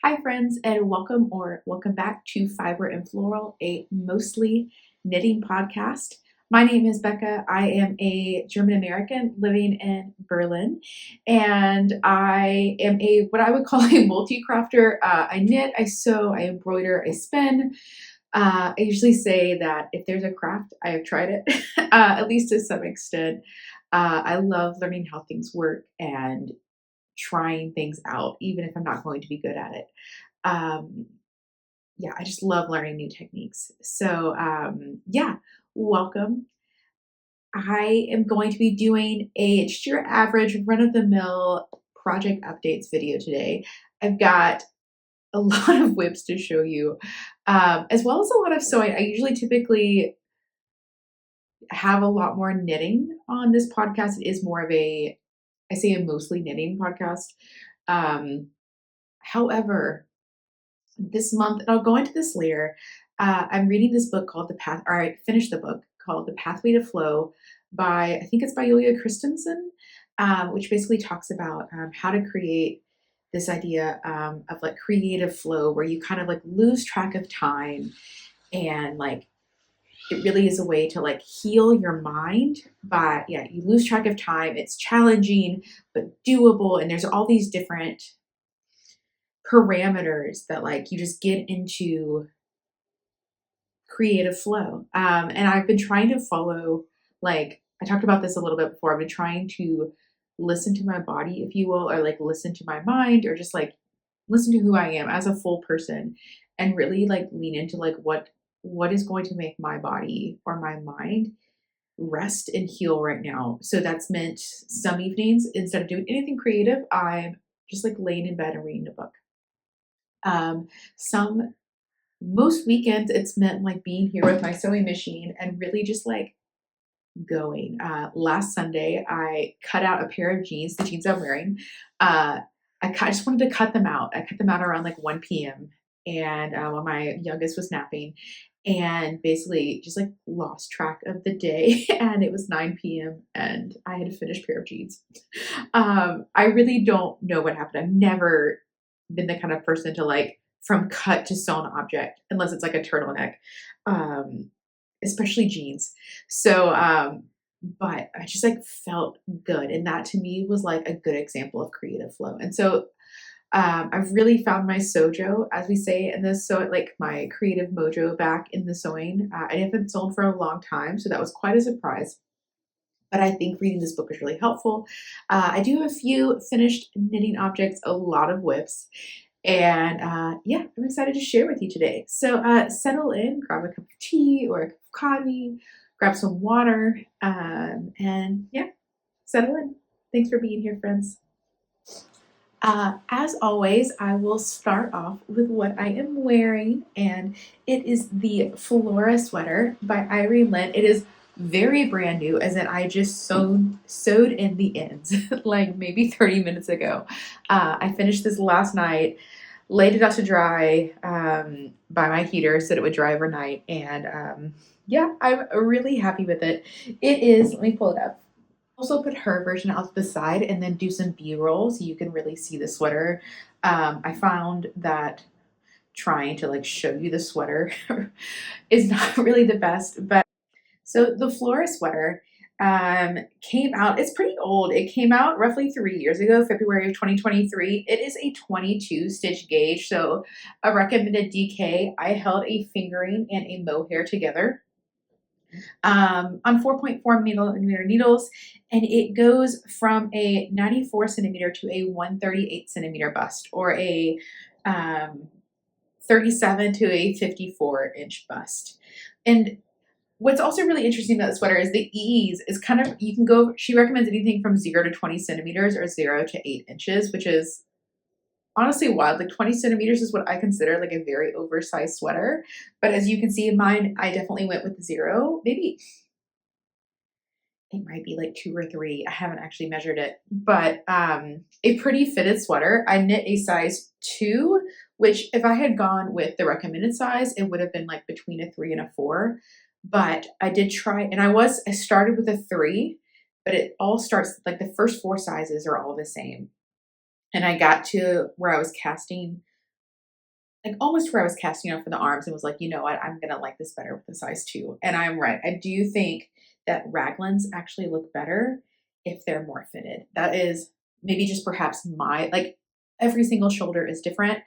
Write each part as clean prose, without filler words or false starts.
Hi friends and welcome back to Fiber and Floral, a mostly knitting podcast. My name is Becca. I am a German American living in Berlin, and I am what I would call a multi-crafter. I knit, I sew, I embroider, I spin. I usually say that if there's a craft, I have tried it, at least to some extent. I love learning how things work and trying things out, even if I'm not going to be good at it. Um, yeah, I just love learning new techniques. So, welcome. I am going to be doing just your average run of the mill project updates video today. I've got a lot of whips to show you, as well as a lot of sewing. I usually typically have a lot more knitting on this podcast. It is more of I say a mostly knitting podcast. Um, However, this month, and I'll go into this later. I'm reading this book called I finished the book called The Pathway to Flow I think it's by Julia Christensen, which basically talks about how to create this idea of like creative flow where you kind of like lose track of time and like it really is a way to like heal your mind. But yeah, you lose track of time. It's challenging, but doable. And there's all these different parameters that like you just get into creative flow. And I've been trying to follow, like, I talked about this a little bit before. I've been trying to listen to my body, if you will, or like listen to my mind, or just like listen to who I am as a full person and really like lean into like what is going to make my body or my mind rest and heal right now. So that's meant some evenings, instead of doing anything creative, I'm just like laying in bed and reading a book. Some Most weekends it's meant like being here with my sewing machine and really just like going. Last Sunday I cut out a pair of jeans, the jeans I'm wearing. I just wanted to cut them out. I cut them out around like 1 p.m. and when my youngest was napping, and basically just like lost track of the day and it was 9 p.m. and I had a finished pair of jeans. I really don't know what happened. I've never been the kind of person to like from cut to sewn object unless it's like a turtleneck, um, especially jeans. So, but I just like felt good, and that to me was like a good example of creative flow. And so I've really found my sojo, as we say in this, so like my creative mojo back in the sewing. I haven't sewn for a long time, so that was quite a surprise. But I think reading this book is really helpful. I do have a few finished knitting objects, a lot of whips, and yeah, I'm excited to share with you today. So settle in, grab a cup of tea or a cup of coffee, grab some water, and yeah, settle in. Thanks for being here, friends. As always, I will start off with what I am wearing, and it is the Flora sweater by Irene Lynn. It is very brand new, as in I just sewed in the ends like maybe 30 minutes ago. I finished this last night, laid it out to dry by my heater so that it would dry overnight, and yeah, I'm really happy with it. It is, let me pull it up. Also put her version out to the side and then do some B-roll so you can really see the sweater. I found that trying to like show you the sweater is not really the best, but so the Flora sweater came out, it's pretty old. It came out roughly 3 years ago, February of 2023. It is a 22 stitch gauge, so a recommended DK. I held a fingering and a mohair together on 4.4 millimeter needles, and it goes from a 94 centimeter to a 138 centimeter bust, or a 37 to a 54-inch bust. And what's also really interesting about the sweater is the ease is kind of, you can go, she recommends anything from 0 to 20 centimeters or 0 to 8 inches, which is honestly wild. Like 20 centimeters is what I consider like a very oversized sweater. But as you can see in mine, I definitely went with 0. Maybe it might be like 2 or 3. I haven't actually measured it, but a pretty fitted sweater. I knit a size 2, which if I had gone with the recommended size, it would have been like between a 3 and a 4. But I did try, and I started with a 3, but it all starts like the first 4 sizes are all the same. And I got to where I was casting like almost where I was casting out for the arms and was like, you know what, I'm gonna like this better with the size 2. And I'm right. I do think that raglans actually look better if they're more fitted. That is maybe just perhaps my like every single shoulder is different.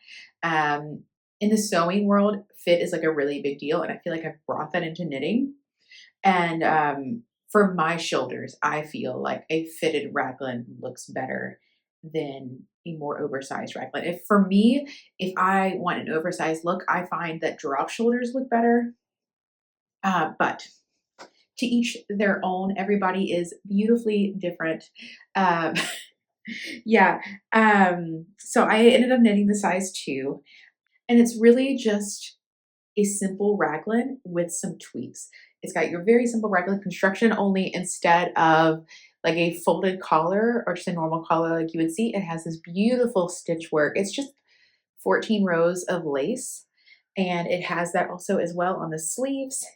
Um, in the sewing world, fit is like a really big deal, and I feel like I've brought that into knitting. And for my shoulders, I feel like a fitted raglan looks better than a more oversized raglan. If for me, if I want an oversized look, I find that drop shoulders look better. But to each their own. Everybody is beautifully different. Um, yeah. So I ended up knitting the size 2, and it's really just a simple raglan with some tweaks. It's got your very simple raglan construction, only instead of like a folded collar or just a normal collar like you would see, it has this beautiful stitch work. It's just 14 rows of lace, and it has that also as well on the sleeves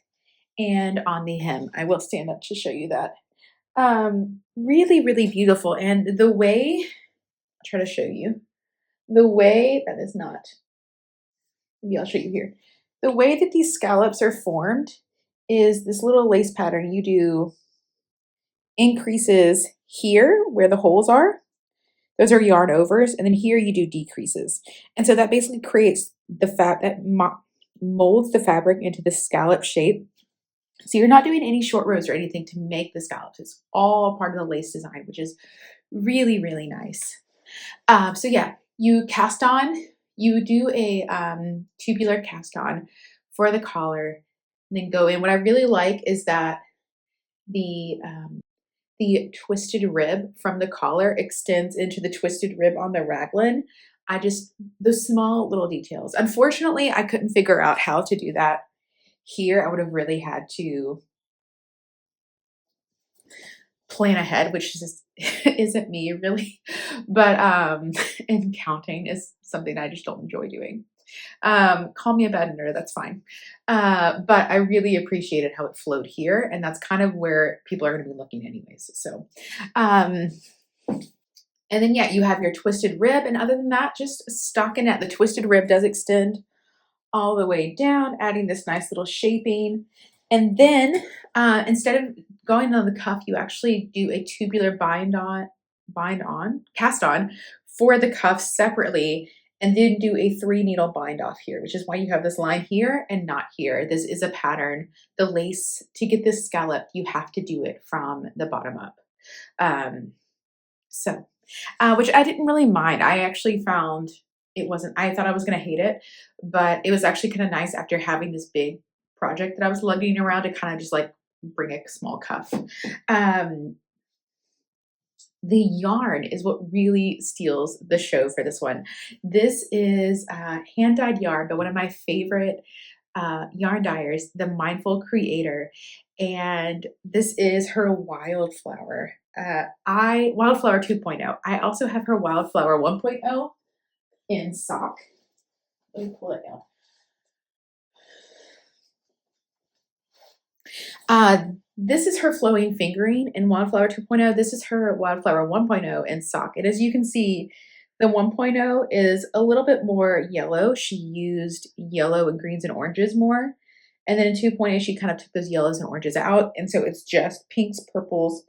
and on the hem. I will stand up to show you that. Really, really beautiful. And the way, I'll try to show you, the way that is not, maybe I'll show you here. The way that these scallops are formed is this little lace pattern. You do increases here where the holes are. Those are yarn overs. And then here you do decreases. And so that basically creates the that molds the fabric into the scallop shape. So you're not doing any short rows or anything to make the scallops. It's all part of the lace design, which is really, really nice. So yeah, you cast on, you do a tubular cast on for the collar, and then go in. What I really like is that the twisted rib from the collar extends into the twisted rib on the raglan. Those small little details. Unfortunately, I couldn't figure out how to do that here. I would have really had to plan ahead, which just isn't me really. But and counting is something I just don't enjoy doing. Call me a bad nerd, that's fine. But I really appreciated how it flowed here, and that's kind of where people are going to be looking anyways. So, and then yeah, you have your twisted rib, and other than that, just stockinette. The twisted rib does extend all the way down, adding this nice little shaping. And then instead of going on the cuff, you actually do a tubular cast on for the cuff separately, and then do a 3 needle bind off here, which is why you have this line here and not here. This is a pattern. The lace, to get this scallop, you have to do it from the bottom up. Which I didn't really mind. I actually found I thought I was going to hate it, but it was actually kind of nice after having this big project that I was lugging around to kind of just like bring a small cuff. The yarn is what really steals the show for this one. This is hand-dyed yarn, but one of my favorite yarn dyers, the Mindful Creator. And this is her Wildflower. Wildflower 2.0. I also have her Wildflower 1.0 in sock. Let me pull it out. This is her flowing fingering in Wildflower 2.0. This is her Wildflower 1.0 in sock. And as you can see, the 1.0 is a little bit more yellow. She used yellow and greens and oranges more. And then in 2.0, she kind of took those yellows and oranges out. And so it's just pinks, purples,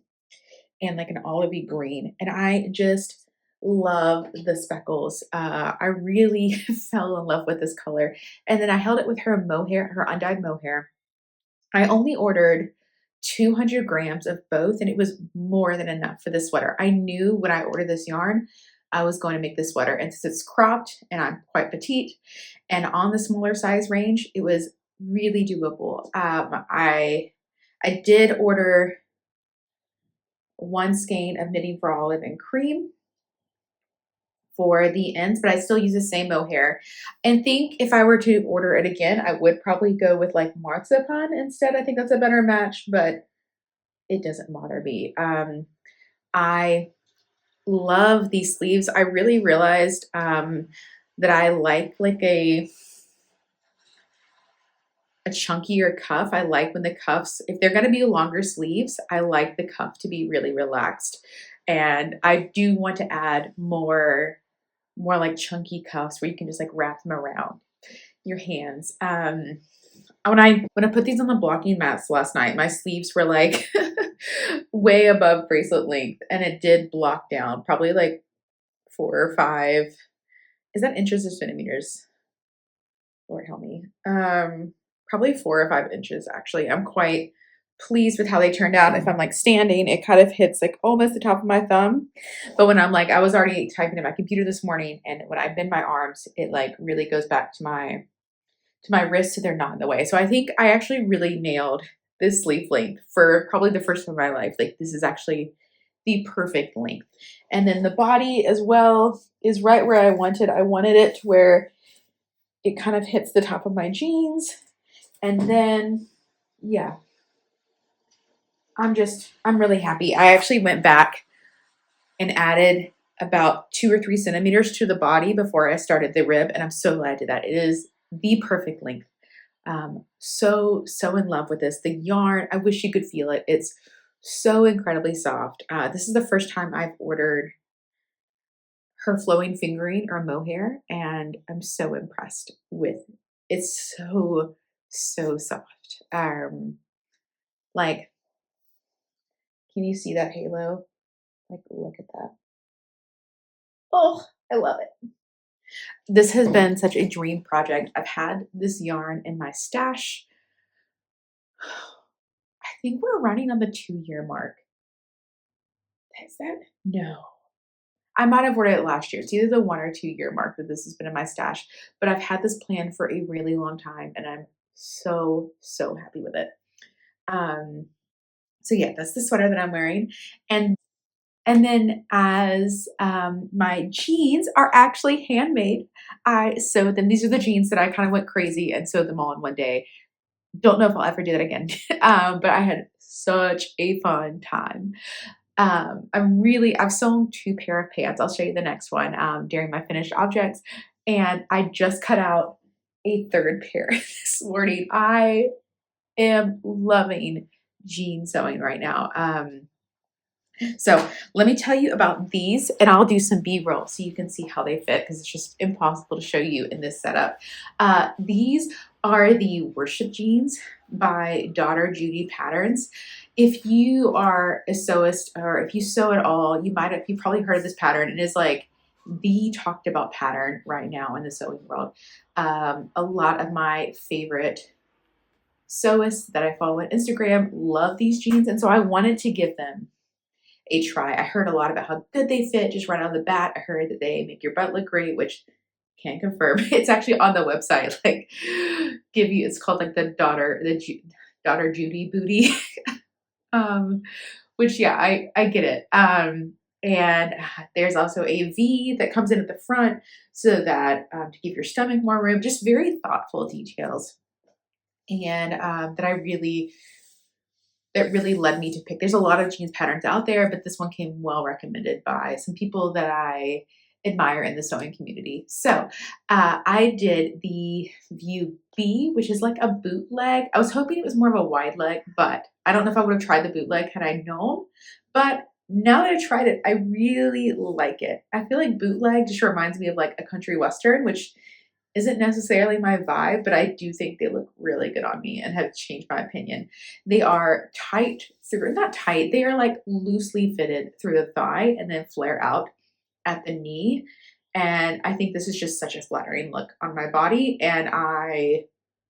and like an olivey green. And I just love the speckles. I really fell in love with this color. And then I held it with her mohair, her undyed mohair. I only ordered 200 grams of both, and it was more than enough for this sweater. I knew when I ordered this yarn, I was going to make this sweater. And since it's cropped and I'm quite petite and on the smaller size range, it was really doable. I did order 1 skein of Knitting for Olive and cream for the ends, but I still use the same mohair. And think if I were to order it again, I would probably go with like marzipan instead. I think that's a better match, but it doesn't bother me. I love these sleeves. I really realized that I like a chunkier cuff. I like when the cuffs, if they're going to be longer sleeves, I like the cuff to be really relaxed. And I do want to add more like chunky cuffs where you can just like wrap them around. your hands. When I put these on the blocking mats last night, my sleeves were like way above bracelet length, and it did block down probably like 4 or 5. Is that inches or centimeters? Lord help me. Probably 4 or 5 inches actually. I'm quite pleased with how they turned out. If I'm like standing, it kind of hits like almost the top of my thumb. But when I'm like, I was already typing in my computer this morning, and when I bend my arms, it like really goes back to my wrists, so they're not in the way. So I think I actually really nailed this sleeve length for probably the first time in my life. Like this is actually the perfect length. And then the body as well is right where I wanted. I wanted it to where it kind of hits the top of my jeans. And then, yeah, I'm really happy. I actually went back and added about 2 or 3 centimeters to the body before I started the rib. And I'm so glad I did that. It is the perfect length. So in love with this. The yarn, I wish you could feel it. It's so incredibly soft. This is the first time I've ordered her flowing fingering or mohair, and I'm so impressed with it. It's so soft. Like, can you see that halo? Like, look at that. Oh, I love it. This has been such a dream project. I've had this yarn in my stash. I think we're running on the 2-year mark. Is that? No. I might have ordered it last year. It's either the 1 or 2 year mark that this has been in my stash, but I've had this plan for a really long time, and I'm so happy with it. So yeah, that's the sweater that I'm wearing. And then as my jeans are actually handmade, I sewed them. These are the jeans that I kind of went crazy and sewed them all in one day. Don't know if I'll ever do that again. But I had such a fun time. I've sewn 2 pair of pants. I'll show you the next one during my finished objects. And I just cut out a 3rd pair this morning. I am loving jean sewing right now. So let me tell you about these, and I'll do some B-roll so you can see how they fit, because it's just impossible to show you in this setup. These are the Worship Jeans by Daughter Judy Patterns. If you are a sewist, or if you sew at all, you've probably heard of this pattern. It is like the talked about pattern right now in the sewing world. A lot of my favorite sewists that I follow on Instagram love these jeans, and so I wanted to give them a try. I heard a lot about how good they fit just right out of the bat. I heard that they make your butt look great, which can confirm. It's actually on the website. Like, it's called like the Daughter Judy booty. Which yeah, I get it. And there's also a V that comes in at the front so that to give your stomach more room. Just very thoughtful details, and that really led me to pick. There's a lot of jeans patterns out there, but this one came well recommended by some people that I admire in the sewing community. So I did the View B, which is like a bootleg. I was hoping it was more of a wide leg, but I don't know if I would have tried the bootleg had I known. But now that I tried it, I really like it. I feel like bootleg just reminds me of like a country western, which isn't necessarily my vibe, but I do think they look really good on me and have changed my opinion. They are not tight, they are like loosely fitted through the thigh and then flare out at the knee. And I think this is just such a flattering look on my body, and I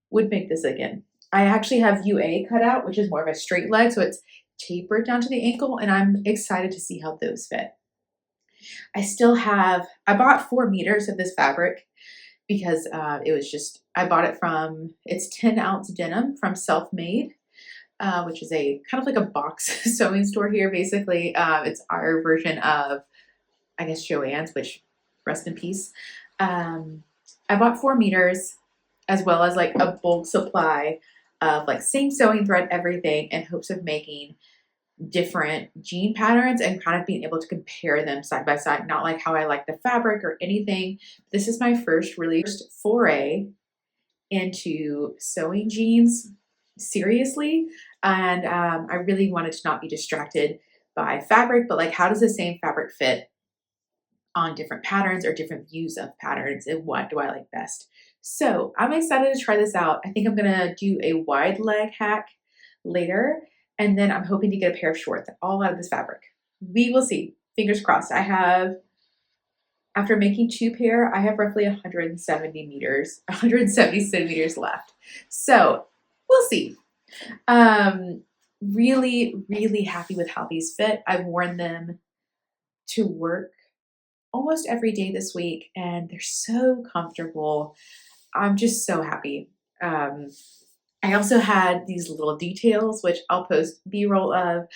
would make this again. I actually have UA cut out, which is more of a straight leg, so it's tapered down to the ankle, and I'm excited to see how those fit. I bought 4 meters of this fabric because I bought it it's 10-ounce denim from Self Made, which is a kind of like a box sewing store here, basically. It's our version of, I guess, Joann's, which rest in peace. I bought 4 meters as well as like a bulk supply of like same sewing thread, everything, in hopes of making different jean patterns and kind of being able to compare them side by side, not like how I like the fabric or anything. This is my first foray into sewing jeans seriously, and I really wanted to not be distracted by fabric, but like, how does the same fabric fit on different patterns or different views of patterns and what do I like best. So I'm excited to try this out. I think I'm gonna do a wide leg hack later, and then I'm hoping to get a pair of shorts all out of this fabric. We will see. Fingers crossed. After making 2 pair, I have roughly 170 centimeters left. So we'll see. Really, really happy with how these fit. I've worn them to work almost every day this week, and they're so comfortable. I'm just so happy. I also had these little details, which I'll post B-roll of,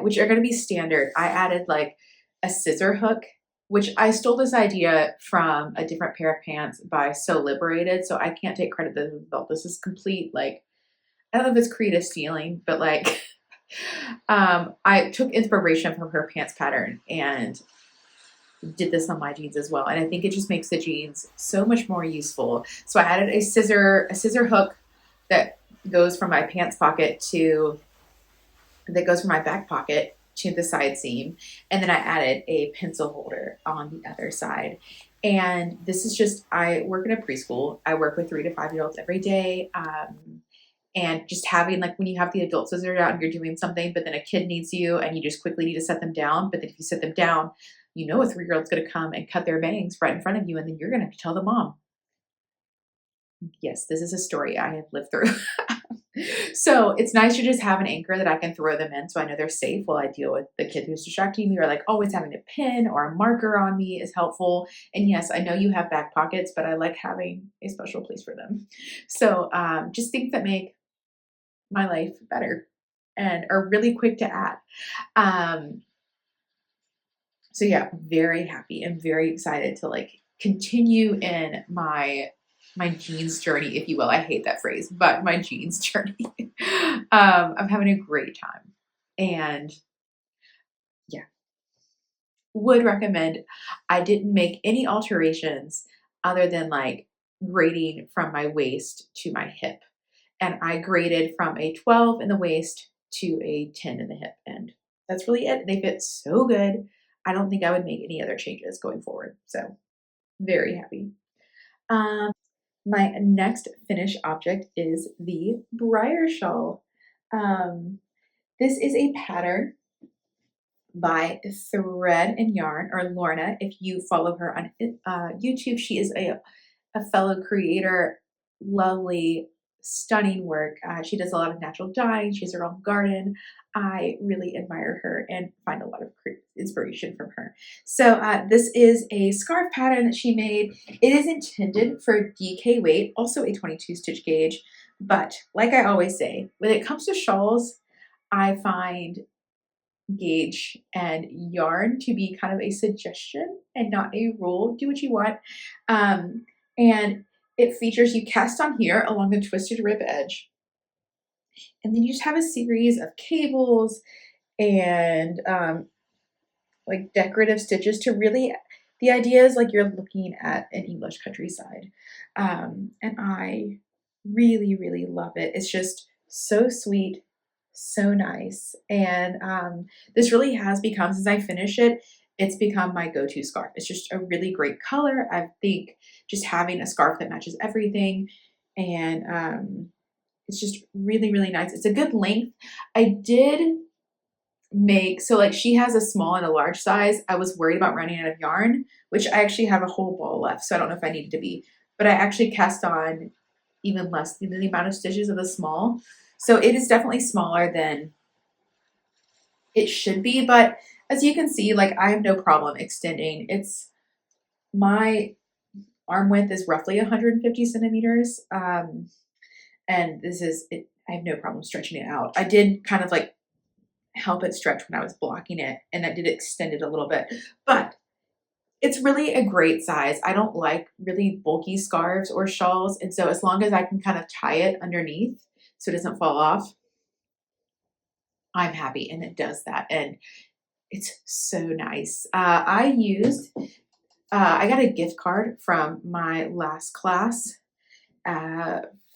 which are going to be standard. I added like a scissor hook, which I stole this idea from a different pair of pants by So Liberated. So I can't take credit that this is complete, like, I don't know if it's creative stealing, but like, I took inspiration from her pants pattern and did this on my jeans as well. And I think it just makes the jeans so much more useful. So I added a scissor hook that goes from my pants pocket that goes from my back pocket to the side seam. And then I added a pencil holder on the other side. And this is just, I work in a preschool. I work with 3 to 5-year-olds every day. And just having, like, when you have the adult scissors out and you're doing something, but then a kid needs you and you just quickly need to set them down. But then if you set them down, you know a 3-year-old's going to come and cut their bangs right in front of you, and then you're going to have to tell the mom. Yes, this is a story I have lived through. So it's nice to just have an anchor that I can throw them in so I know they're safe while I deal with the kid who's distracting me, or like always having a pen or a marker on me is helpful. And yes, I know you have back pockets, but I like having a special place for them. So just things that make my life better and are really quick to add. So yeah, very happy and very excited to like continue in my jeans journey, if you will. I hate that phrase, but my jeans journey. I'm having a great time, and yeah, would recommend. I didn't make any alterations other than like grading from my waist to my hip, and I graded from a 12 in the waist to a 10 in the hip, and that's really it. They fit so good. I don't think I would make any other changes going forward. So very happy. My next finished object is the Briar Shawl. This is a pattern by Thread and Yarn, or Lorna. If you follow her on YouTube, she is a fellow creator. Lovely, stunning work. She does a lot of natural dyeing. She has her own garden. I really admire her and find a lot of inspiration from her. So this is a scarf pattern that she made. It is intended for DK weight, also a 22 stitch gauge. But like I always say, when it comes to shawls, I find gauge and yarn to be kind of a suggestion and not a rule. Do what you want. And it features, you cast on here along the twisted rib edge. And then you just have a series of cables and like decorative stitches to really, the idea is like you're looking at an English countryside. And I really, really love it. It's just so sweet, so nice. And this really has become, since I finished it, it's become my go-to scarf. It's just a really great color. I think just having a scarf that matches everything, and it's just really, really nice. It's a good length. I did make, so like she has a small and a large size. I was worried about running out of yarn, which I actually have a whole ball left, so I don't know if I needed to be, but I actually cast on even less than the amount of stitches of the small. So it is definitely smaller than it should be, but as you can see, like I have no problem extending. My arm width is roughly 150 centimeters. And this is it. I have no problem stretching it out. I did kind of like help it stretch when I was blocking it, and that did extend it a little bit, but it's really a great size. I don't like really bulky scarves or shawls, and so as long as I can kind of tie it underneath so it doesn't fall off, I'm happy, and it does that, and it's so nice. I got a gift card from my last class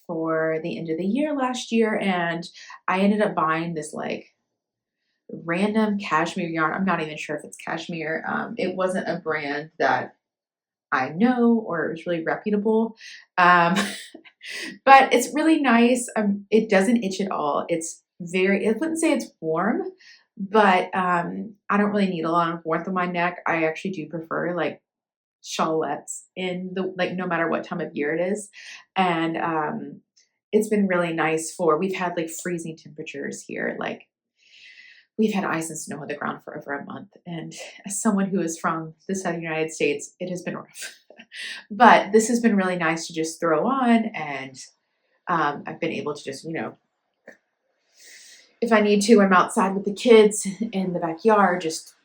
for the end of the year last year, and I ended up buying this like random cashmere yarn. I'm not even sure if it's cashmere. It wasn't a brand that I know or is really reputable. Um, but it's really nice. It doesn't itch at all. I wouldn't say it's warm, but I don't really need a lot of warmth on my neck. I actually do prefer like shawlettes in the, like, no matter what time of year it is. And it's been really nice we've had like freezing temperatures here. Like we've had ice and snow on the ground for over a month. And as someone who is from the southern United States, it has been rough. But this has been really nice to just throw on. And I've been able to just, if I need to, I'm outside with the kids in the backyard, just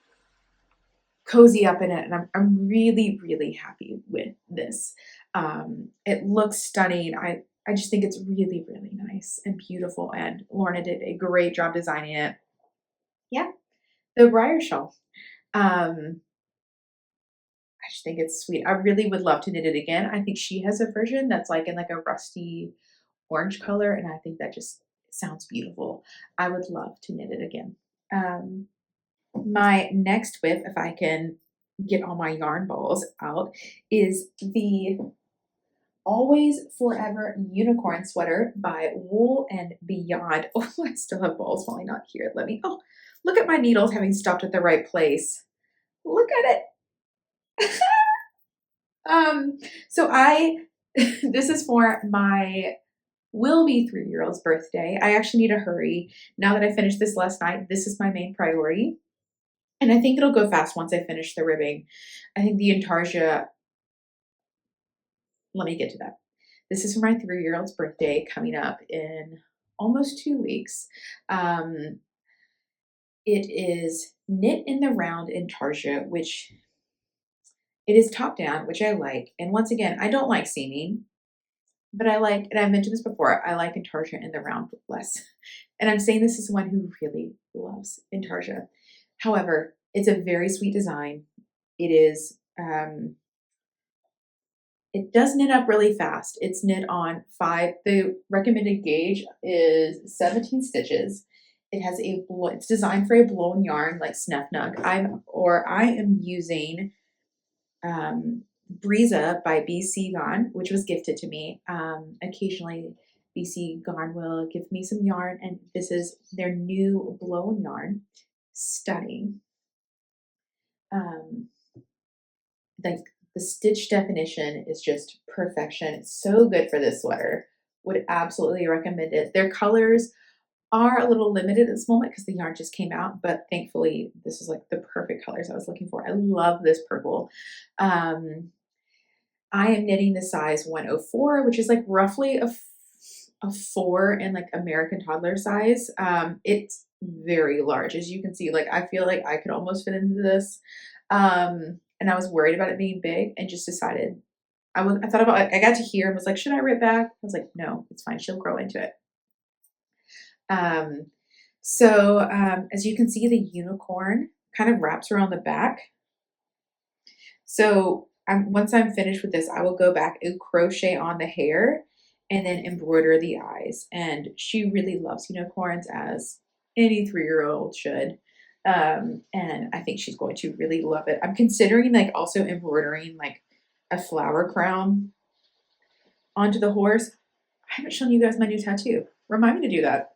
cozy up in it. And I'm really, really happy with this. It looks stunning. I just think it's really, really nice and beautiful. And Lorna did a great job designing it. Yeah, the Briar Shawl. I just think it's sweet. I really would love to knit it again. I think she has a version that's like in like a rusty orange color, and I think that just sounds beautiful. I would love to knit it again. My next whip, if I can get all my yarn balls out, is the Always Forever Unicorn Sweater by Wool and Beyond. Oh, I still have balls falling out here. Look at my needles having stopped at the right place. Look at it. So this is for my will be 3-year-old's birthday. I actually need to hurry. Now that I finished this last night, this is my main priority. And I think it'll go fast once I finish the ribbing. I think the intarsia, let me get to that. This is for my 3-year-old's birthday coming up in almost 2 weeks. It is knit in the round intarsia, which it is top down, which I like. And once again, I don't like seaming, but I like, and I've mentioned this before, I like intarsia in the round less. And I'm saying this as someone who really loves intarsia. However, it's a very sweet design. It is, it does knit up really fast. It's knit on 5. The recommended gauge is 17 stitches. It has it's designed for a blown yarn like Snufnug. I am using Breeza by BC Garn, which was gifted to me. Occasionally BC Garn will give me some yarn, and this is their new blown yarn. Stunning. Like the stitch definition is just perfection. It's so good for this sweater. Would absolutely recommend it. Their colors are a little limited at this moment because the yarn just came out, but thankfully this is like the perfect colors I was looking for. I love this purple. I am knitting the size 104, which is like roughly a 4 in like American toddler size. It's very large, as you can see. Like I feel like I could almost fit into this. And I was worried about it being big and just decided I thought about it. I got to here and was like, should I rip back? I was like, no, it's fine. She'll grow into it. As you can see, the unicorn kind of wraps around the back. So once I'm finished with this, I will go back and crochet on the hair and then embroider the eyes. And she really loves unicorns, as any 3-year-old should. And I think she's going to really love it. I'm considering like also embroidering like a flower crown onto the horse. I haven't shown you guys my new tattoo. Remind me to do that.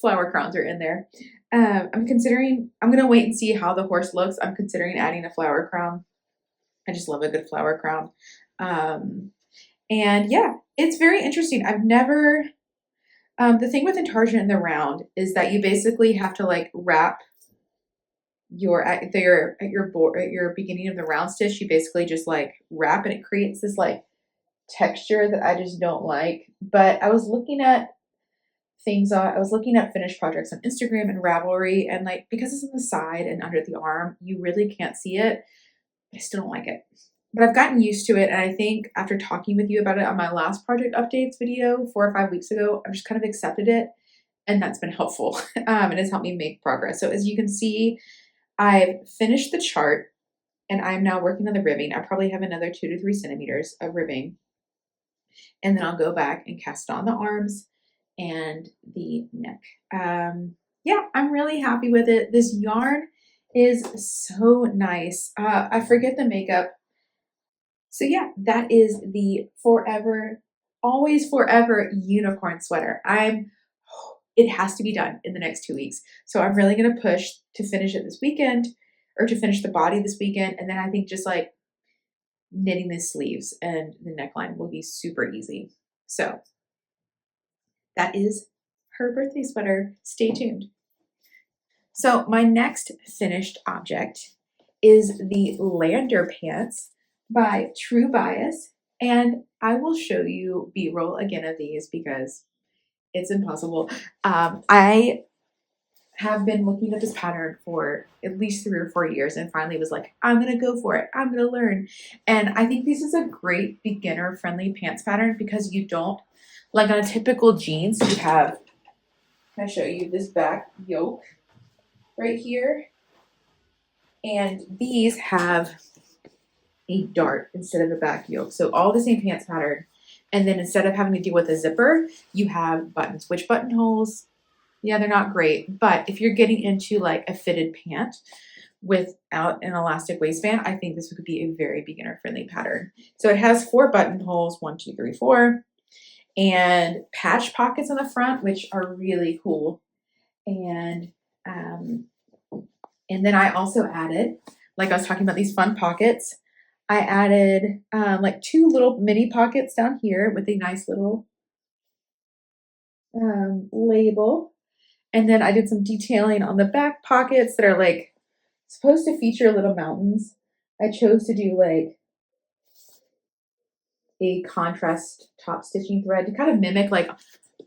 Flower crowns are in there. I'm going to wait and see how the horse looks. I'm considering adding a flower crown. I just love a good flower crown. And yeah, it's very interesting. I've never, the thing with intarsia in the round is that you basically have to like wrap at your beginning of the round stitch. You basically just like wrap, and it creates this like texture that I just don't like. But I was looking at finished projects on Instagram and Ravelry, and like because it's on the side and under the arm, you really can't see it. I still don't like it. But I've gotten used to it, and I think after talking with you about it on my last project updates video 4 or 5 weeks ago, I've just kind of accepted it, and that's been helpful. It has helped me make progress. So as you can see, I've finished the chart, and I'm now working on the ribbing. I probably have another 2 to 3 centimeters of ribbing, and then I'll go back and cast on the arms and the neck. Yeah, I'm really happy with it. This yarn is so nice. I forget the makeup. So yeah, that is the forever, always forever unicorn sweater. It has to be done in the next 2 weeks. So I'm really going to push to finish it this weekend, or to finish the body this weekend. And then I think just like knitting the sleeves and the neckline will be super easy. So that is her birthday sweater. Stay tuned. So my next finished object is the Lander pants by True Bias. And I will show you B-roll again of these because it's impossible. I have been looking at this pattern for at least 3 or 4 years and finally was like, I'm going to go for it. I'm going to learn. And I think this is a great beginner friendly pants pattern because you don't, like on a typical jeans, you have, can I show you this back yoke right here? And these have a dart instead of a back yoke. So all the same pants pattern. And then instead of having to deal with a zipper, you have buttons, which buttonholes, yeah, they're not great. But if you're getting into like a fitted pant without an elastic waistband, I think this would be a very beginner friendly pattern. So it has 4 buttonholes, 1, 2, 3, 4, and patch pockets on the front, which are really cool. And then I also added, like I was talking about these fun pockets, I added like 2 little mini pockets down here with a nice little label. And then I did some detailing on the back pockets that are like supposed to feature little mountains. I chose to do like a contrast top stitching thread to kind of mimic like,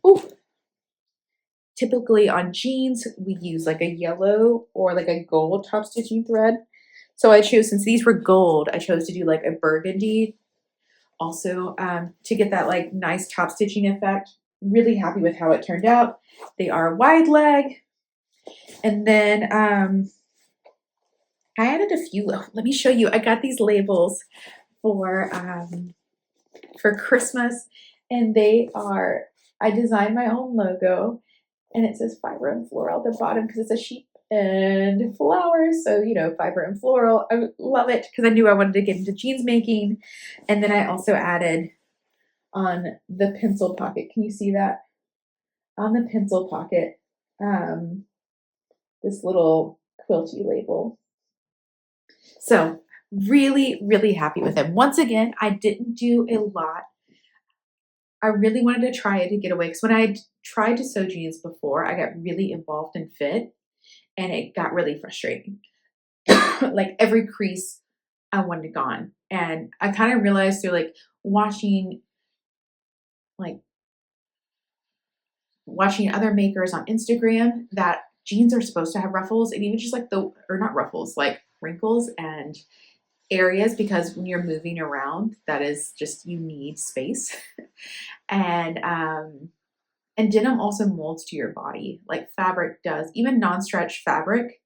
oh, typically on jeans, we use like a yellow or like a gold top stitching thread. So I chose, since these were gold, I chose to do like a burgundy also to get that like nice top stitching effect. Really happy with how it turned out. They are wide leg. And then I added a few, let me show you. I got these labels for Christmas, and they are, I designed my own logo, and it says Fiber and Floral at the bottom because it's a sheep and flowers. So, you know, Fiber and Floral. I love it because I knew I wanted to get into jeans making. And then I also added on the pencil pocket. Can you see that? On the pencil pocket, this little quilty label. So really, really happy with it. Once again, I didn't do a lot. I really wanted to try it to get away because when I tried to sew jeans before, I got really involved in fit and it got really frustrating. Like every crease I wanted gone. And I kind of realized through like watching other makers on Instagram that jeans are supposed to have ruffles, and even just like or not ruffles, like wrinkles and areas, because when you're moving around, that is just, you need space. And denim also molds to your body like fabric does. Even non-stretch fabric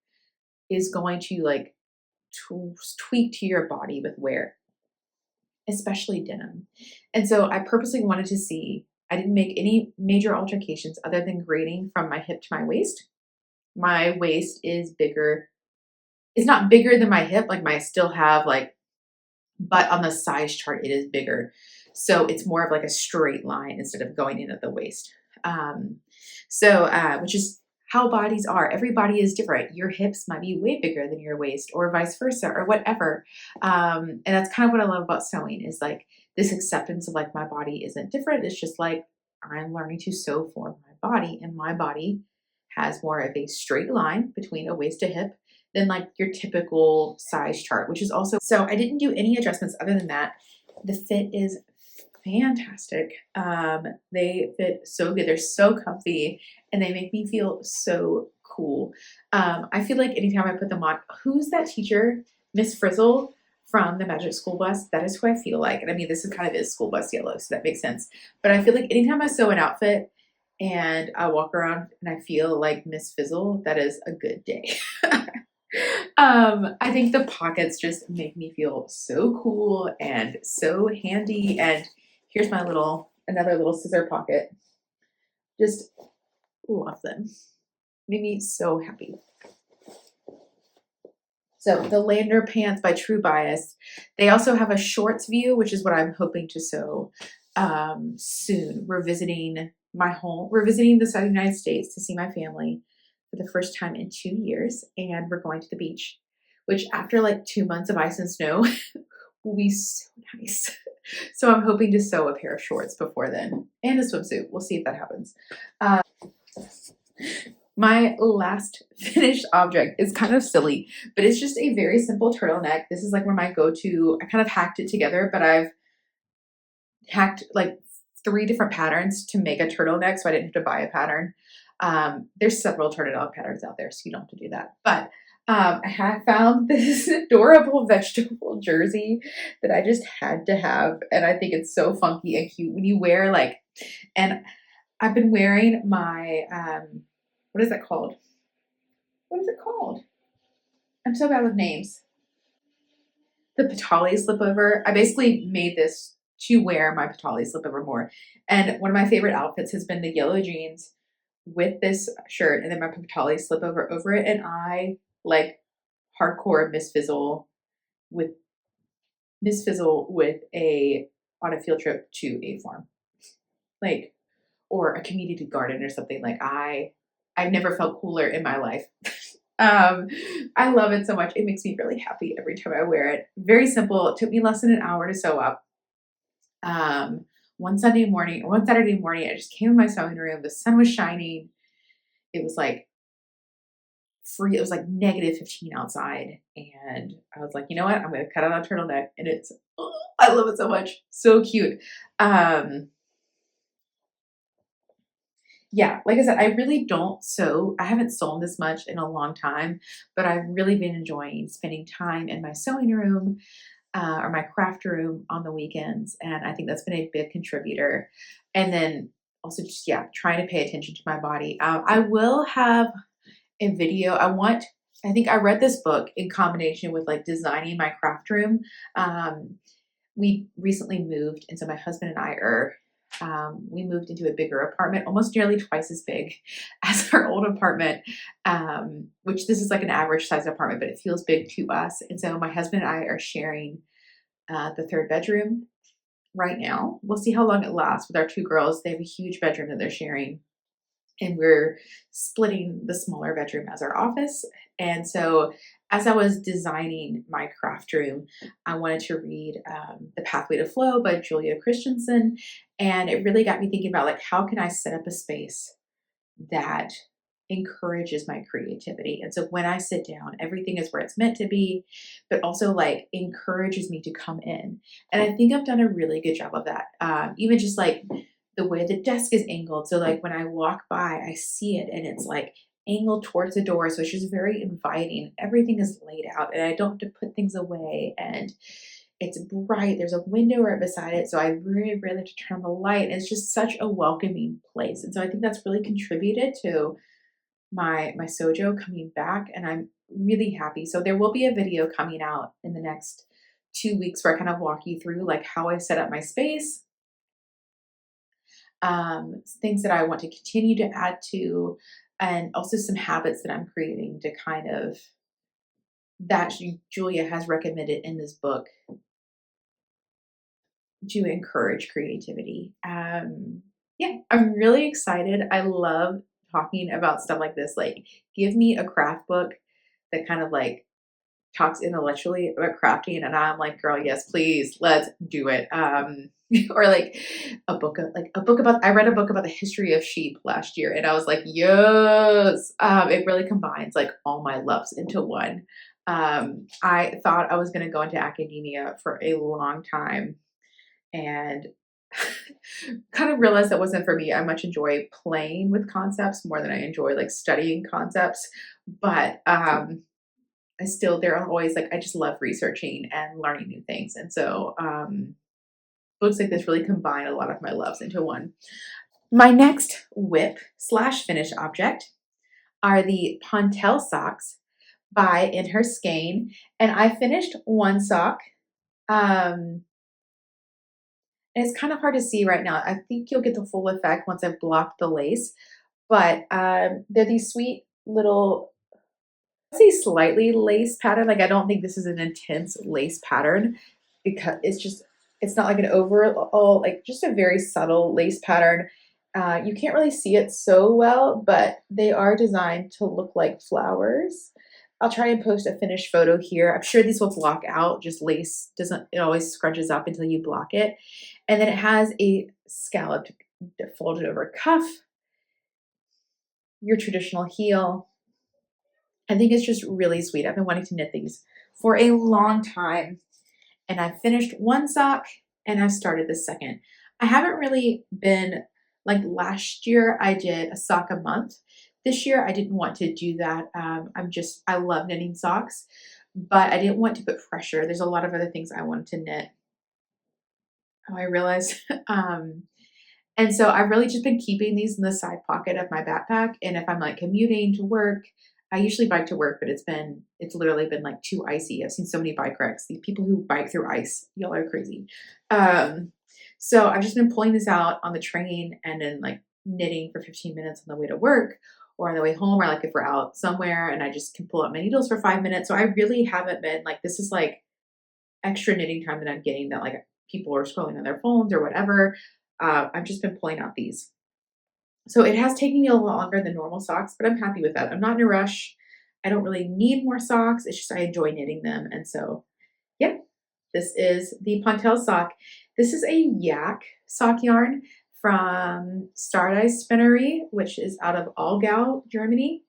is going to like tweak to your body with wear, especially denim. And so I purposely wanted to see, I didn't make any major alterations other than grading from my hip to my waist. My waist is bigger. It's not bigger than my hip. Like I still have like, but on the size chart, it is bigger. So it's more of like a straight line instead of going in at the waist. Which is how bodies are. Every body is different. Your hips might be way bigger than your waist or vice versa or whatever. And that's kind of what I love about sewing is like this acceptance of like my body isn't different. It's just like I'm learning to sew for my body, and my body has more of a straight line between a waist to hip than like your typical size chart, which is also, so I didn't do any adjustments other than that. The fit is fantastic. They fit so good. They're so comfy and they make me feel so cool. I feel like anytime I put them on, who's that teacher? Miss Frizzle from the Magic School Bus. That is who I feel like. And I mean, this is kind of is school bus yellow, so that makes sense. But I feel like anytime I sew an outfit and I walk around and I feel like Miss Fizzle, that is a good day. I think the pockets just make me feel so cool and so handy. And here's my another little scissor pocket Just love them. Made me so happy. So the Lander pants by True Bias. They also have a shorts view, which is what I'm hoping to sew soon. We're visiting my home. We're visiting the Southern United States to see my family for the first time in 2 years, and we're going to the beach, which after like 2 months of ice and snow will be so nice. So I'm hoping to sew a pair of shorts before then and a swimsuit. We'll see if that happens. My last finished object is kind of silly, but it's just a very simple turtleneck. This is like one of my go-to. I kind of hacked it together, but I've hacked like 3 different patterns to make a turtleneck, so I didn't have to buy a pattern. There's several turtleneck patterns out there, so you don't have to do that. But I found this adorable vegetable jersey that I just had to have, and I think it's so funky and cute when you wear like. And I've been wearing my what is that called? What is it called? I'm so bad with names. The Pointelle slipover. I basically made this to wear my Pointelle slipover more. And one of my favorite outfits has been the yellow jeans with this shirt and then my Pointelle slipover over it. And I like hardcore Miss Fizzle with on a field trip to a farm. Like, or a community garden or something. Like I've never felt cooler in my life. I love it so much. It makes me really happy every time I wear it. Very simple. It took me less than an hour to sew up. One Saturday morning, I just came in my sewing room. The sun was shining. It was like free. It was like -15 outside. And I was like, you know what? I'm going to cut out a turtleneck. And I love it so much. So cute. Yeah, like I said, I really don't sew. I haven't sewn this much in a long time, but I've really been enjoying spending time in my sewing room or my craft room on the weekends. And I think that's been a big contributor. And then also just, yeah, trying to pay attention to my body. I will have a video. I think I read this book in combination with like designing my craft room. We recently moved, and so my husband and I we moved into a bigger apartment, almost nearly twice as big as our old apartment, which this is like an average size apartment, but it feels big to us. And so my husband and I are sharing the 3rd bedroom right now. We'll see how long it lasts with our 2 girls. They have a huge bedroom that they're sharing, and we're splitting the smaller bedroom as our office. And so as I was designing my craft room, I wanted to read The Pathway to Flow by Julia Christensen. And it really got me thinking about like, how can I set up a space that encourages my creativity? And so when I sit down, everything is where it's meant to be, but also like encourages me to come in. And I think I've done a really good job of that. Even just like the way the desk is angled. So like when I walk by, I see it and it's like angled towards the door. So it's just very inviting. Everything is laid out and I don't have to put things away, and it's bright. There's a window right beside it. So I really, really have to turn on the light. And it's just such a welcoming place. And so I think that's really contributed to my sojo coming back, and I'm really happy. So there will be a video coming out in the next 2 weeks where I kind of walk you through like how I set up my space, things that I want to continue to add to, and also some habits that I'm creating to kind of that Julia has recommended in this book to encourage creativity. Yeah, I'm really excited. I love talking about stuff like this. Like, give me a craft book that kind of like talks intellectually about crafting, and I'm like, girl, yes, please, let's do it. Or like a book about. I read a book about the history of sheep last year, and I was like, yes. It really combines like all my loves into one. I thought I was going to go into academia for a long time, and kind of realized that wasn't for me. I much enjoy playing with concepts more than I enjoy like studying concepts. But there are always like, I just love researching and learning new things. And so books like this really combine a lot of my loves into one. My next whip/finished object are the Pointelle socks by In Her Skein. And I finished one sock. And And it's kind of hard to see right now. I think you'll get the full effect once I've blocked the lace, but they're these sweet little, I'd say slightly lace pattern. Like I don't think this is an intense lace pattern because it's not like an overall, like just a very subtle lace pattern. You can't really see it so well, but they are designed to look like flowers. I'll try and post a finished photo here. I'm sure these will block out. Just lace doesn't, it always scrunches up until you block it. And then it has a scalloped folded over cuff, your traditional heel. I think it's just really sweet. I've been wanting to knit these for a long time, and I finished one sock and I've started the second. I haven't really been like last year, I did a sock a month. This year, I didn't want to do that. I love knitting socks, but I didn't want to put pressure. There's a lot of other things I wanted to knit. Oh, I realized. And so I've really just been keeping these in the side pocket of my backpack. And if I'm like commuting to work, I usually bike to work, but it's literally been like too icy. I've seen so many bike wrecks. These people who bike through ice, y'all are crazy. So I've just been pulling this out on the train and then like knitting for 15 minutes on the way to work or on the way home, or like if we're out somewhere and I just can pull out my needles for 5 minutes. So I really haven't been like, this is like extra knitting time that I'm getting that like people are scrolling on their phones or whatever. I've just been pulling out these. So it has taken me a little longer than normal socks, but I'm happy with that. I'm not in a rush. I don't really need more socks. It's just I enjoy knitting them. And so, yeah, this is the Pointelle sock. This is a yak sock yarn from Stardust Spinnery, which is out of Aargau, Germany.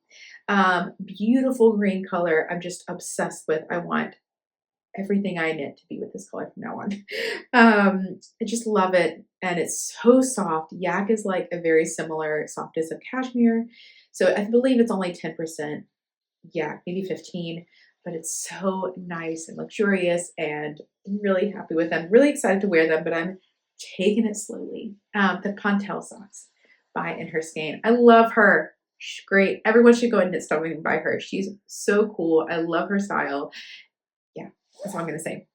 Beautiful green color. I'm just obsessed with. I want everything I knit to be with this color from now on. I just love it. And it's so soft. Yak is like a very similar softness of cashmere. So I believe it's only 10% yak, maybe 15, but it's so nice and luxurious and I'm really happy with them. Really excited to wear them, but I'm taking it slowly. The Pointelle socks by In Her Skein. I love her. She's great. Everyone should go and knit something by her. She's so cool. I love her style. Yeah, that's all I'm going to say.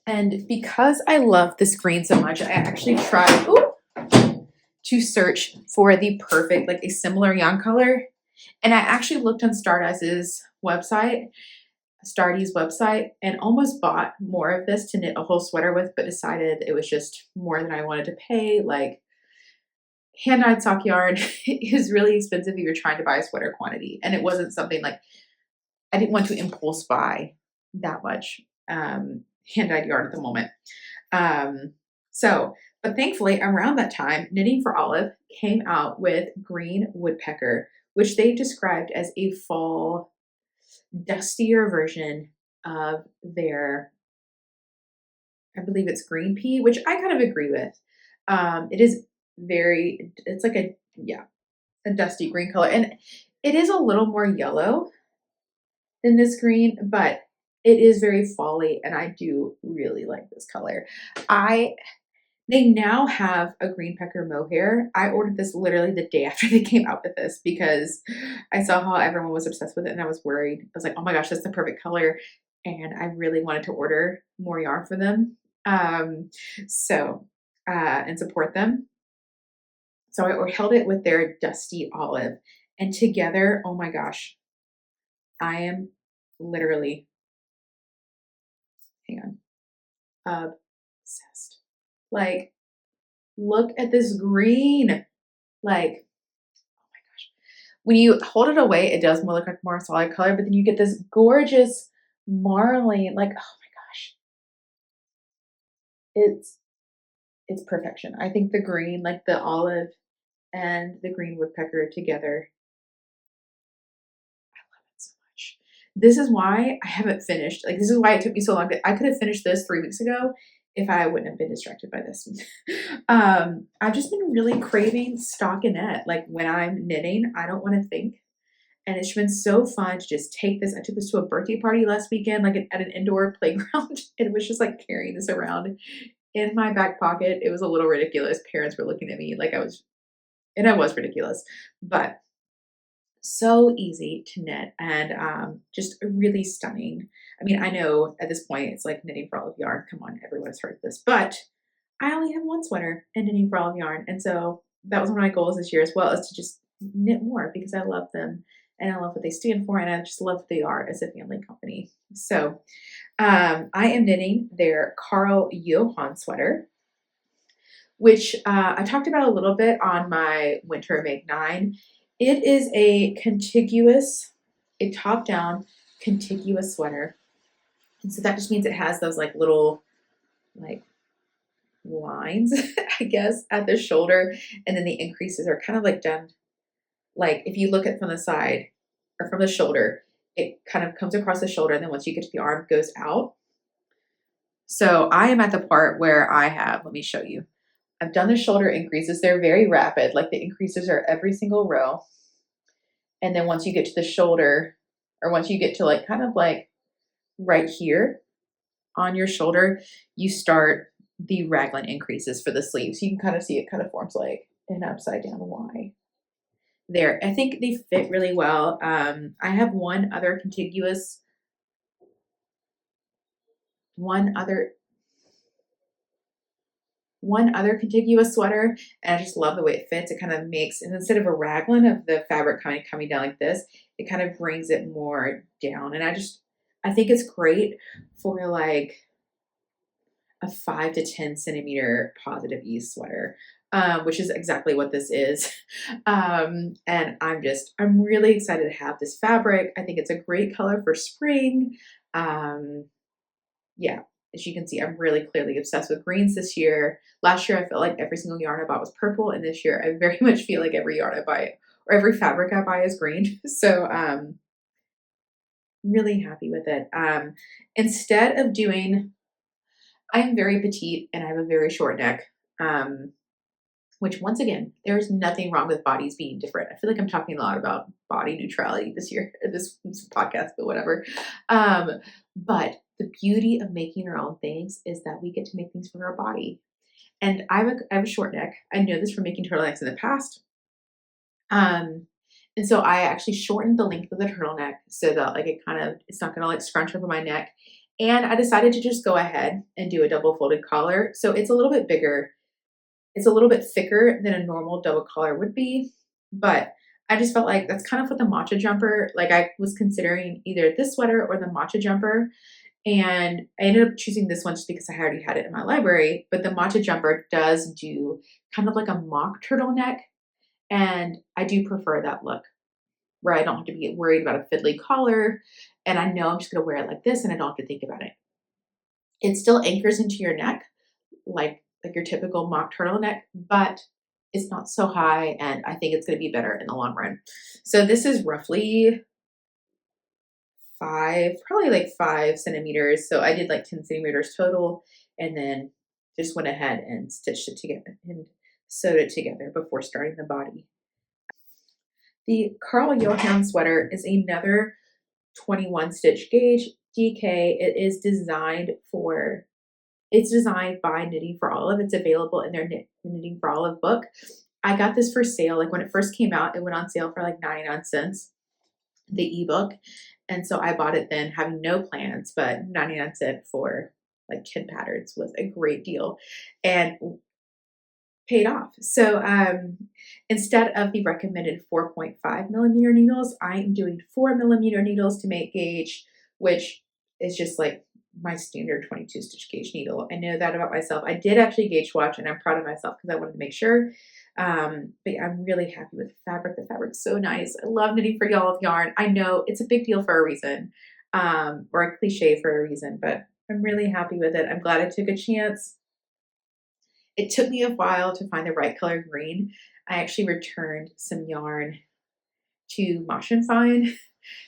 And because I love this green so much, I actually tried to search for the perfect, like a similar yarn color. And I actually looked on Stardust's website, and almost bought more of this to knit a whole sweater with, but decided it was just more than I wanted to pay. Like hand-dyed sock yarn is really expensive if you're trying to buy a sweater quantity. And it wasn't something like, I didn't want to impulse buy that much hand-dyed yarn at the moment. But thankfully around that time, Knitting for Olive came out with Green Woodpecker, which they described as a fall, dustier version of their, I believe it's Green Pea, which I kind of agree with. It is it's like a dusty green color. And it is a little more yellow than this green, but it is very fall-y, and I do really like this color. They now have a green pecker mohair. I ordered this literally the day after they came out with this because I saw how everyone was obsessed with it and I was worried. I was like, oh my gosh, that's the perfect color. And I really wanted to order more yarn for them. And support them. So I held it with their Dusty Olive. And together, oh my gosh, I am literally, hang on, obsessed. Like, look at this green. Like, oh my gosh. When you hold it away, it does more look like more solid color, but then you get this gorgeous marling, like, oh my gosh. It's perfection. I think the green, like the olive and the green woodpecker together, I love it so much. This is why I haven't finished. Like, this is why it took me so long. I could have finished this 3 weeks ago if I wouldn't have been distracted by this. I've just been really craving stockinette. Like when I'm knitting, I don't want to think. And it's been so fun to just take this. I took this to a birthday party last weekend, like at an indoor playground. And it was just like carrying this around in my back pocket. It was a little ridiculous. Parents were looking at me like I was ridiculous. But So easy to knit and just really stunning. I mean, I know at this point it's like knitting for all of yarn. Come on, everyone's heard this, but I only have one sweater and knitting for all of yarn. And so that was one of my goals this year as well, is to just knit more because I love them and I love what they stand for and I just love what they are as a family company. So I am knitting their Karl Johan sweater, which I talked about a little bit on my Winter Make 9. It is a top-down contiguous sweater. And so that just means it has those like little like lines, I guess, at the shoulder. And then the increases are kind of like done, like if you look at from the side or from the shoulder, it kind of comes across the shoulder. And then once you get to the arm, it goes out. So I am at the part where let me show you. I've done the shoulder increases. They're very rapid. Like the increases are every single row. And then once you get to the shoulder, or once you get to like kind of like right here on your shoulder, you start the raglan increases for the sleeves. You can kind of see it kind of forms like an upside down Y there. I think they fit really well. I have one other contiguous sweater, and I just love the way it fits. It kind of makes, and instead of a raglan of the fabric kind of coming down like this, it kind of brings it more down. And I think it's great for like a 5 to 10 centimeter positive ease sweater, which is exactly what this is. And I'm really excited to have this fabric. I think it's a great color for spring. Yeah, as you can see, I'm really clearly obsessed with greens this year. Last year, I felt like every single yarn I bought was purple. And this year, I very much feel like every yarn I buy or every fabric I buy is green. So really happy with it. Instead of doing, I'm very petite and I have a very short neck, which once again, there's nothing wrong with bodies being different. I feel like I'm talking a lot about body neutrality this year, this podcast, but whatever. But the beauty of making our own things is that we get to make things for our body. And I have a short neck. I know this from making turtlenecks in the past. And so I actually shortened the length of the turtleneck so that like it's not gonna like scrunch over my neck. And I decided to just go ahead and do a double folded collar. So it's a little bit bigger. It's a little bit thicker than a normal double collar would be, but I just felt like that's kind of what the matcha jumper, like I was considering either this sweater or the matcha jumper. And I ended up choosing this one just because I already had it in my library, but the matcha jumper does do kind of like a mock turtleneck. And I do prefer that look where I don't have to be worried about a fiddly collar. And I know I'm just going to wear it like this and I don't have to think about it. It still anchors into your neck like your typical mock turtleneck, but it's not so high. And I think it's going to be better in the long run. So this is roughly probably like 5 centimeters. So I did like 10 centimeters total and then just went ahead and stitched it together and sewed it together before starting the body. The Karl Johan sweater is another 21 stitch gauge DK. It's designed by Knitting for Olive. It's available in their Knitting for Olive book. I got this for sale. Like when it first came out, it went on sale for like 99 cents, the ebook. And so I bought it then having no plans, but 99 cents for like kid patterns was a great deal and paid off. So instead of the recommended 4.5 millimeter needles, I am doing 4 millimeter needles to make gauge, which is just like my standard 22 stitch gauge needle. I know that about myself. I did actually gauge swatch and I'm proud of myself because I wanted to make sure. But yeah, I'm really happy with the fabric. The fabric's so nice. I love knitting for y'all with yarn. I know it's a big deal for a reason, or a cliche for a reason, but I'm really happy with it. I'm glad I took a chance. It took me a while to find the right color green. I actually returned some yarn to Mosh and Find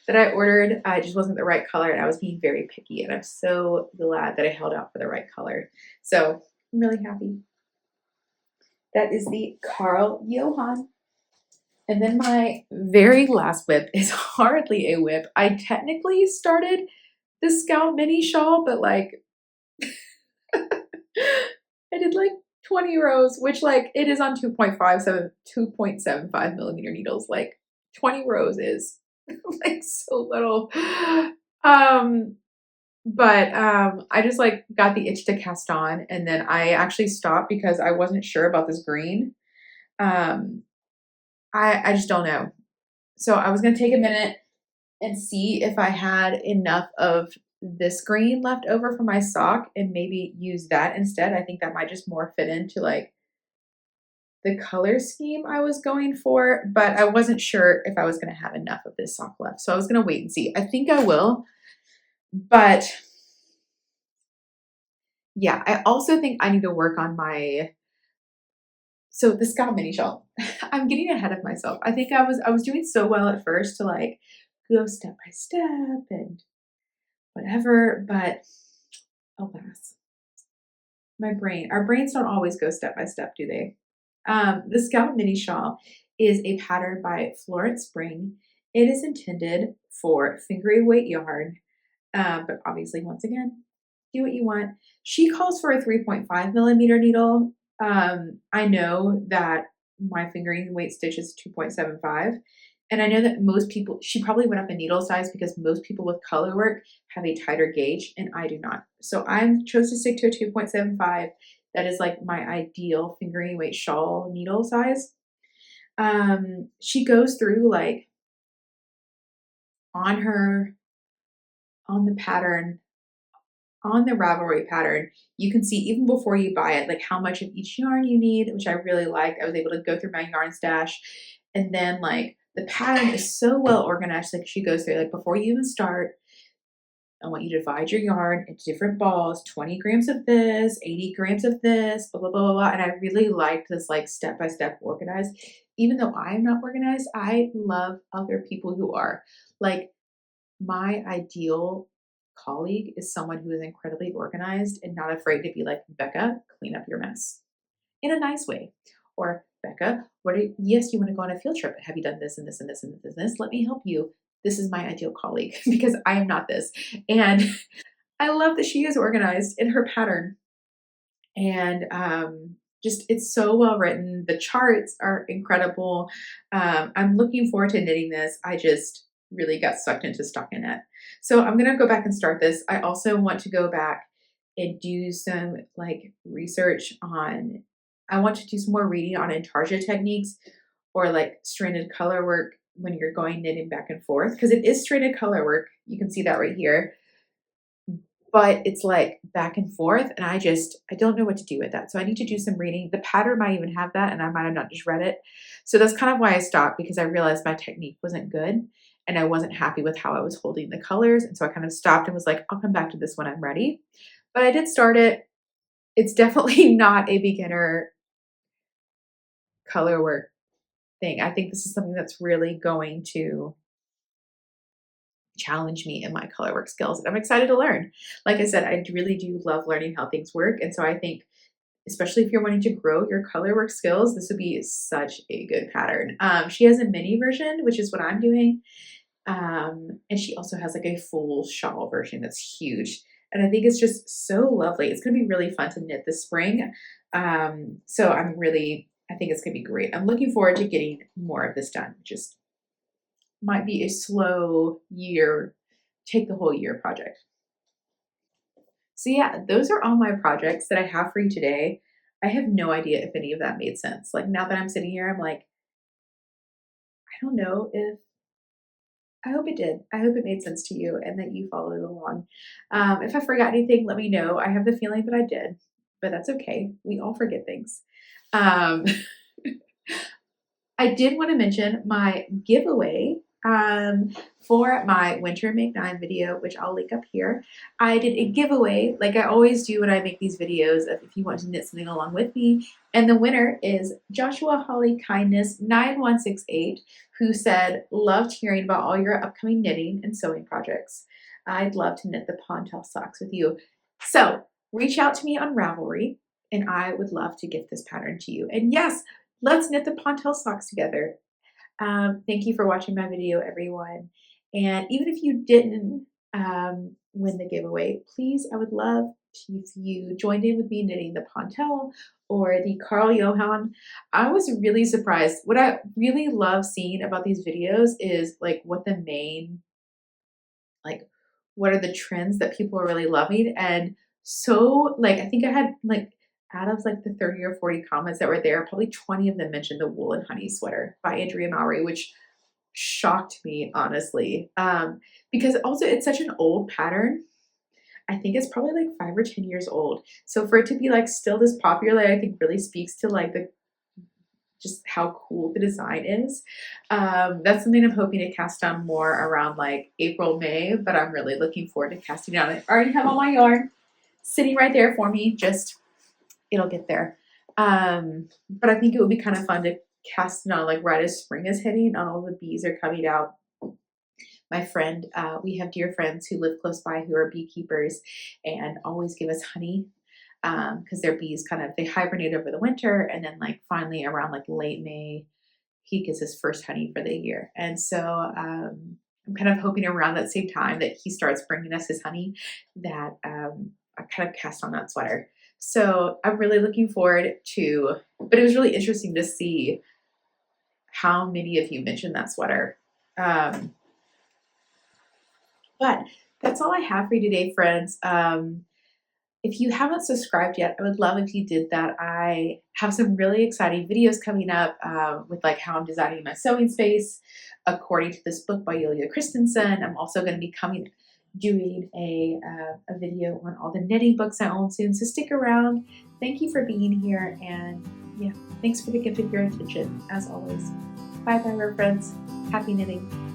that I ordered. It just wasn't the right color and I was being very picky and I'm so glad that I held out for the right color. So I'm really happy. That is the Karl Johan. And then my very last whip is hardly a whip. I technically started the Scout mini shawl, but like I did like 20 rows, which like it is on 2.75 millimeter needles. Like 20 rows is like so little. Um, but I just like got the itch to cast on, and then I actually stopped because I wasn't sure about this green. Um, I just don't know. So I was gonna take a minute and see if I had enough of this green left over for my sock and maybe use that instead. I think that might just more fit into like the color scheme I was going for, but I wasn't sure if I was going to have enough of this sock left. So I was going to wait and see. I think I will, but yeah, I also think I need to work on so the Scout mini shawl. I'm getting ahead of myself. I think I was doing so well at first to like go step by step and whatever, but alas, our brains don't always go step by step, do they? The Scout Mini Shawl is a pattern by Flora Spring. It is intended for fingery weight yarn, but obviously, once again, do what you want. She calls for a 3.5 millimeter needle. I know that my fingering weight stitch is 2.75. And I know that most people, she probably went up a needle size because most people with color work have a tighter gauge and I do not. So I chose to stick to a 2.75. That is like my ideal fingering weight shawl needle size. She goes through like on her, on the pattern, on the Ravelry pattern, you can see even before you buy it, like how much of each yarn you need, which I really liked. I was able to go through my yarn stash. And then like the pattern is so well organized. Like she goes through like before you even start, I want you to divide your yarn into different balls, 20 grams of this, 80 grams of this, blah, blah, blah, blah, blah. And I really liked this like step-by-step organized. Even though I am not organized, I love other people who are. Like my ideal colleague is someone who is incredibly organized and not afraid to be like, Becca, clean up your mess in a nice way. Or Becca, yes, you want to go on a field trip. Have you done this and this and this and this and this? Let me help you. This is my ideal colleague because I am not this. And I love that she is organized in her pattern. And just it's so well written. The charts are incredible. I'm looking forward to knitting this. I just really got sucked into stockinette. So I'm gonna go back and start this. I also want to go back and do some like research on. I want to do some more reading on intarsia techniques or like stranded color work when you're going knitting back and forth because it is stranded color work. You can see that right here but it's like back and forth and I don't know what to do with that. So I need to do some reading. The pattern might even have that and I might have not just read it. So that's kind of why I stopped because I realized my technique wasn't good and I wasn't happy with how I was holding the colors. And so I kind of stopped and was like, I'll come back to this when I'm ready. But I did start it. It's definitely not a beginner color work thing. I think this is something that's really going to challenge me in my color work skills. And I'm excited to learn. Like I said, I really do love learning how things work. And so I think, especially if you're wanting to grow your color work skills, this would be such a good pattern. She has a mini version, which is what I'm doing. And she also has like a full shawl version that's huge. And I think it's just so lovely. It's going to be really fun to knit this spring. So I think it's going to be great. I'm looking forward to getting more of this done. Just might be a slow year, take the whole year project. So yeah, those are all my projects that I have for you today. I have no idea if any of that made sense. Like now that I'm sitting here, I'm like, I don't know if, I hope it did. I hope it made sense to you and that you followed along. If I forgot anything, let me know. I have the feeling that I did, but that's okay. We all forget things. Um, I did want to mention my giveaway for my Winter Make 9 video, which I'll link up here. I did a giveaway like I always do when I make these videos of if you want to knit something along with me. And the winner is Joshua Holly Kindness 9168, who said, loved hearing about all your upcoming knitting and sewing projects. I'd love to knit the Pointelle socks with you. So reach out to me on Ravelry and I would love to gift this pattern to you. And yes, let's knit the Pointelle socks together. Thank you for watching my video, everyone. And even if you didn't win the giveaway, please, I would love if you joined in with me knitting the Pointelle or the Karl Johan. I was really surprised. What I really love seeing about these videos is like what the main, like what are the trends that people are really loving. And so like I think I had like out of like the 30 or 40 comments that were there, probably 20 of them mentioned the wool and honey sweater by Andrea Mowry, which shocked me honestly. Because also it's such an old pattern. I think it's probably like 5 or 10 years old. So for it to be like still this popular, I think really speaks to like the just how cool the design is. That's something I'm hoping to cast on more around like April, May, but I'm really looking forward to casting on it. I already have all my yarn sitting right there for me, just it'll get there. But I think it would be kind of fun to cast it on like right as spring is hitting and all the bees are coming out. My friend, we have dear friends who live close by who are beekeepers and always give us honey because their bees kind of they hibernate over the winter and then like finally around like late May he gets his first honey for the year. And so I'm kind of hoping around that same time that he starts bringing us his honey that I kind of cast on that sweater. So I'm really looking forward to, but it was really interesting to see how many of you mentioned that sweater. But that's all I have for you today, friends. If you haven't subscribed yet, I would love if you did that. I have some really exciting videos coming up with like how I'm designing my sewing space according to this book by Yulia Christensen. I'm also going to be doing a video on all the knitting books I own soon. So stick around. Thank you for being here. And yeah, thanks for the gift of your attention as always. Bye, Fiber friends. Happy knitting.